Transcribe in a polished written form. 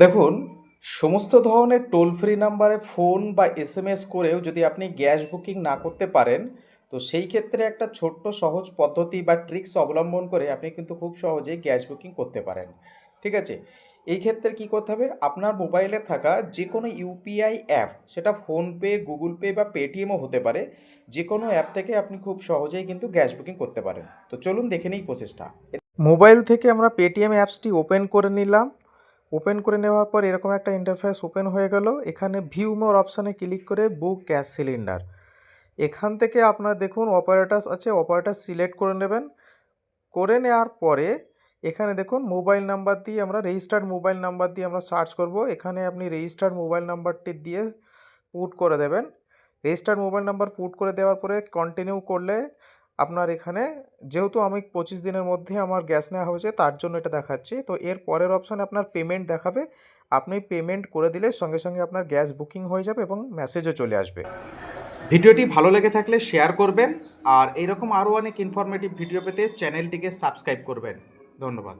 দেখুন, সমস্ত ধরনের টোল ফ্রি নাম্বারে ফোন বা এসএমএস করেও যদি আপনি গ্যাস বুকিং না করতে পারেন, তো সেই ক্ষেত্রে একটা ছোট্ট সহজ পদ্ধতি বা ট্রিক্স অবলম্বন করে আপনি কিন্তু খুব সহজেই গ্যাস বুকিং করতে পারেন। ঠিক আছে? এই ক্ষেত্রে কি করতে হবে? আপনার মোবাইলে থাকা যে কোনো ইউপিআই অ্যাপ, সেটা ফোনপে, গুগল পে বা পেটিএমও হতে পারে। যে কোনো অ্যাপ থেকে আপনি খুব সহজেই কিন্তু গ্যাস বুকিং করতে পারেন। তো চলুন দেখে নিই প্রসেসটা। মোবাইল থেকে আমরা পেটিএম অ্যাপসটি ওপেন করে নিলাম। ওপেন করে নেওয়ার পর এরকম একটা ইন্টারফেস ওপেন হয়ে গেল। এখানে ভিউ মোর অপশানে ক্লিক করে বুক গ্যাস সিলিন্ডার, এখান থেকে আপনার দেখুন অপারেটাস আছে, অপারেটাস সিলেক্ট করে নেবেন। করে নেওয়ার পরে এখানে দেখুন মোবাইল নাম্বার দিয়ে আমরা রেজিস্টার্ড মোবাইল নাম্বার দিয়ে আমরা সার্চ করব। এখানে আপনি রেজিস্টার্ড মোবাইল নাম্বারটি দিয়ে পুট করে দেবেন। রেজিস্টার্ড মোবাইল নাম্বার পুট করে দেওয়ার পরে কন্টিনিউ করলে আপনার এখানে, যেহেতু আমি 25 দিনের মধ্যে আমার গ্যাস নেওয়া হয়েছে তার জন্য এটা দেখাচ্ছি, তো এর পরের অপশানে আপনার পেমেন্ট দেখাবে। আপনি পেমেন্ট করে দিলে সঙ্গে সঙ্গে আপনার গ্যাস বুকিং হয়ে যাবে এবং মেসেজও চলে আসবে। ভিডিওটি ভালো লেগে থাকলে শেয়ার করবেন, আর এরকম আরও অনেক ইনফরমেটিভ ভিডিও পেতে চ্যানেলটিকে সাবস্ক্রাইব করবেন। ধন্যবাদ।